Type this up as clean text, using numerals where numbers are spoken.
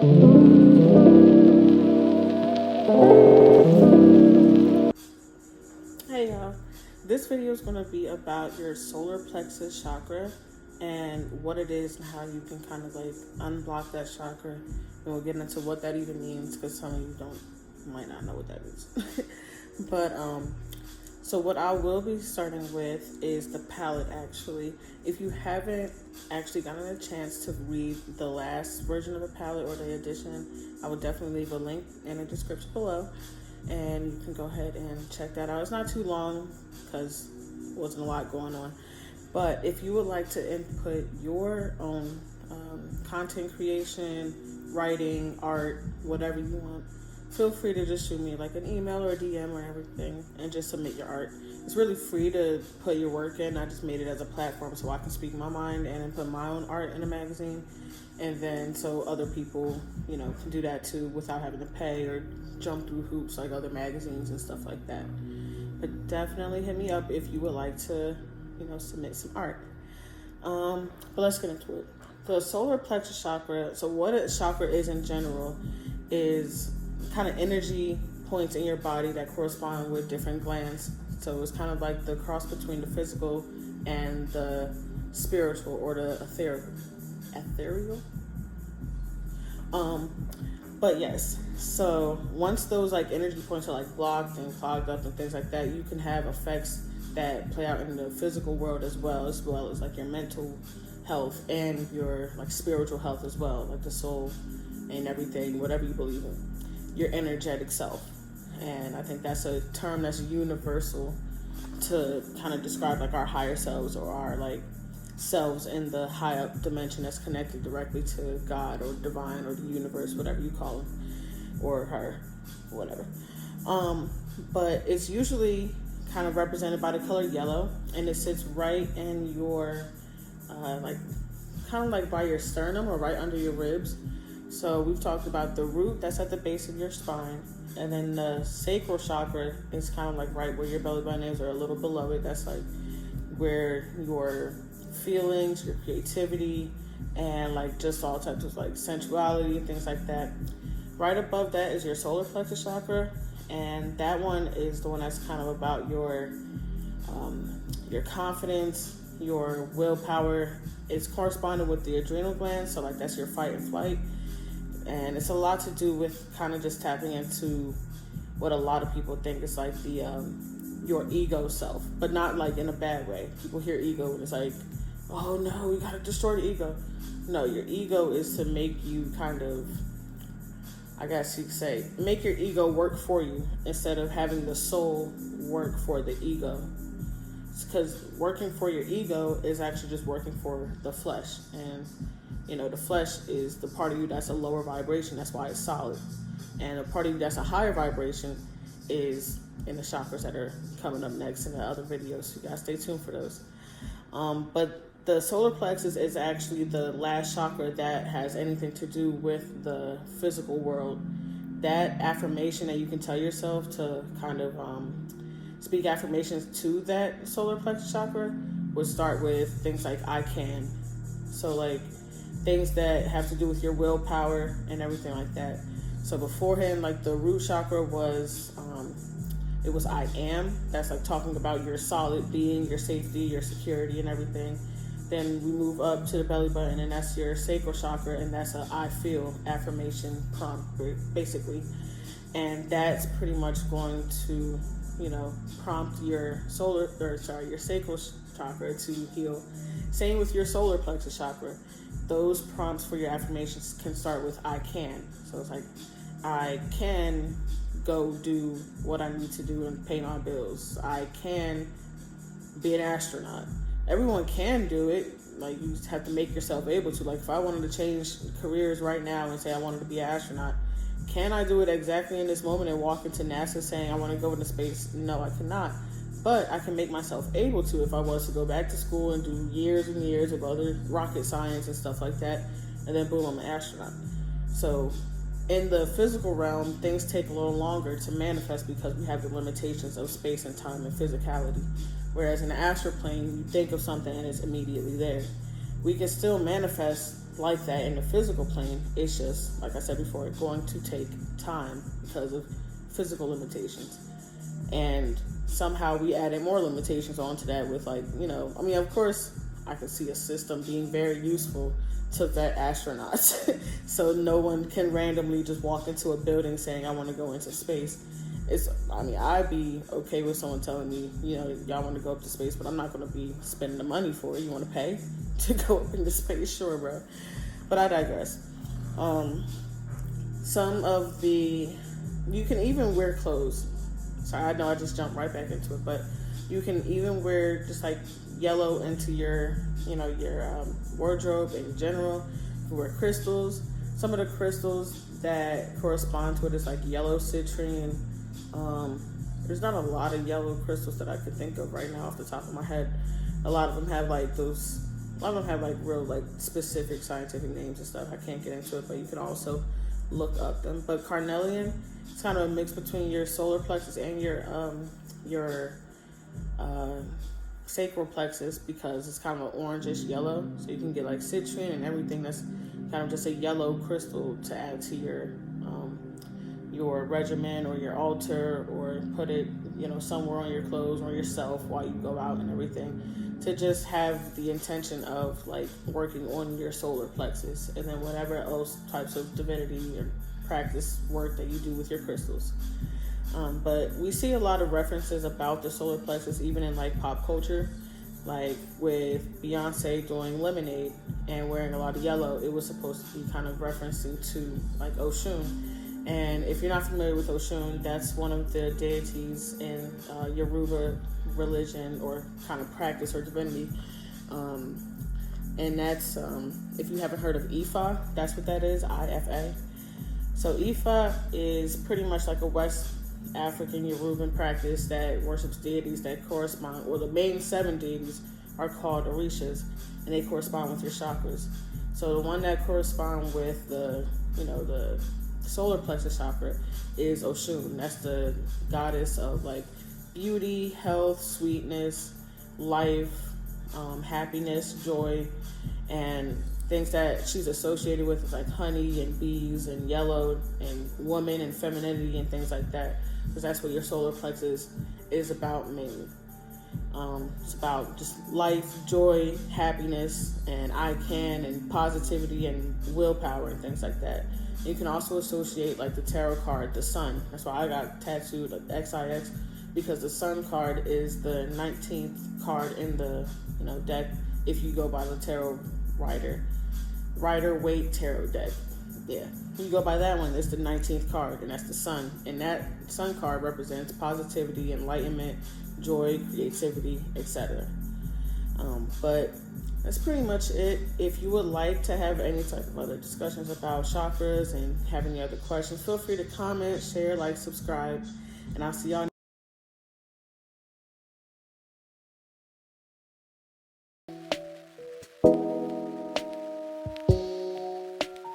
Hey y'all, this video is going to be about your solar plexus chakra and what it is and how you can kind of like unblock that chakra. And we'll get into what that even means because some of you might not know what that means. But so what I will be starting with is the palette actually. If you haven't actually gotten a chance to read the last version of the palette or the edition, I will definitely leave a link in the description below. And you can go ahead and check that out. It's not too long because there wasn't a lot going on. But if you would like to input your own content creation, writing, art, whatever you want, feel free to just shoot me like an email or a DM or everything and just submit your art. It's really free to put your work in. I just made it as a platform so I can speak my mind and then put my own art in a magazine. And then so other people, can do that too without having to pay or jump through hoops like other magazines and stuff like that. But definitely hit me up if you would like to, submit some art. But let's get into it. The solar plexus chakra, so what a chakra is in general is kind of energy points in your body that correspond with different glands. So it's kind of like the cross between the physical and the spiritual or the ethereal. But yes, so once those like energy points are like blocked and clogged up and things like that, you can have effects that play out in the physical world as well as like your mental health and your like spiritual health as well, like the soul and everything, whatever you believe in, your energetic self. And I think that's a term that's universal to kind of describe like our higher selves or our like selves in the high up dimension that's connected directly to God or divine or the universe, whatever you call him or her, whatever. But it's usually kind of represented by the color yellow, and it sits right in your kind of like by your sternum or right under your ribs. So we've talked about the root that's at the base of your spine, and then the sacral chakra is kind of like right where your belly button is or a little below it. That's like where your feelings, your creativity, and like just all types of like sensuality and things like that. Right above that is your solar plexus chakra, and that one is the one that's kind of about your confidence, your willpower. It's corresponding with the adrenal glands, so like that's your fight and flight. And it's a lot to do with kind of just tapping into what a lot of people think is like the your ego self, but not like in a bad way. People hear ego and it's like, oh no, we gotta destroy the ego. No, your ego is to make you kind of, I guess you could say, make your ego work for you instead of having the soul work for the ego. Because working for your ego is actually just working for the flesh. And, the flesh is the part of you that's a lower vibration. That's why it's solid. And the part of you that's a higher vibration is in the chakras that are coming up next in the other videos. So you guys stay tuned for those. But the solar plexus is actually the last chakra that has anything to do with the physical world. That affirmation that you can tell yourself to kind of speak affirmations to that solar plexus chakra would start with things like I can. So like things that have to do with your willpower and everything like that. So beforehand, like the root chakra was, it was I am. That's like talking about your solid being, your safety, your security and everything. Then we move up to the belly button, and that's your sacral chakra, and that's a I feel affirmation prompt, basically. And that's pretty much going to, prompt your your sacral chakra to heal. Same with your solar plexus chakra. Those prompts for your affirmations can start with I can. So it's like, I can go do what I need to do and pay my bills. I can be an astronaut. Everyone can do it. Like, you just have to make yourself able to. Like, if I wanted to change careers right now and say I wanted to be an astronaut, can I do it exactly in this moment and walk into NASA saying I want to go into space? No, I cannot. But I can make myself able to if I was to go back to school and do years and years of other rocket science and stuff like that. And then boom, I'm an astronaut. So in the physical realm, things take a little longer to manifest because we have the limitations of space and time and physicality. Whereas in the astral plane, you think of something and it's immediately there. We can still manifest like that in the physical plane. It's just, like I said before, going to take time because of physical limitations. And somehow we added more limitations onto that with, like, of course, I could see a system being very useful to vet astronauts. So no one can randomly just walk into a building saying, I want to go into space. I'd be okay with someone telling me, y'all want to go up to space, but I'm not going to be spending the money for it. You want to pay to go up into space? Sure, bro. But I digress. You can even wear clothes. Sorry, I know I just jumped right back into it, but you can even wear just like yellow into your wardrobe in general. You can wear crystals. Some of the crystals that correspond to it is like yellow citrine. There's not a lot of yellow crystals that I could think of right now off the top of my head. A lot of them have real like specific scientific names and stuff. I can't get into it, but you can also look up them. But carnelian, it's kind of a mix between your solar plexus and your sacral plexus, because it's kind of an orangish yellow. So you can get like citrine and everything that's kind of just a yellow crystal to add to your regimen or your altar, or put it somewhere on your clothes or yourself while you go out and everything, to just have the intention of like working on your solar plexus, and then whatever else types of divinity or practice work that you do with your crystals. But we see a lot of references about the solar plexus even in like pop culture, like with Beyonce doing Lemonade and wearing a lot of yellow. It was supposed to be kind of referencing to like Oshun. And if you're not familiar with Oshun, that's one of the deities in Yoruba religion or kind of practice or divinity. And that's, if you haven't heard of Ifa, that's what that is, Ifa. So Ifa is pretty much like a West African Yoruban practice that worships deities that correspond, or the main 7 deities are called Orishas, and they correspond with your chakras. So the one that correspond with the solar plexus chakra is Oshun. That's the goddess of like beauty, health, sweetness, life, happiness, joy, and things that she's associated with is like honey and bees and yellow and woman and femininity and things like that, because that's what your solar plexus is about mainly. It's about just life, joy, happiness, and I can, and positivity and willpower and things like that. You can also associate like the tarot card, the sun. That's why I got tattooed like XIX, because the sun card is the 19th card in the deck. If you go by the tarot Rider-Waite tarot deck, yeah, you go by that one. It's the 19th card, and that's the sun. And that sun card represents positivity, enlightenment, joy, creativity, etc. But that's pretty much it. If you would like to have any type of other discussions about chakras and have any other questions, feel free to comment, share, like, subscribe, and I'll see y'all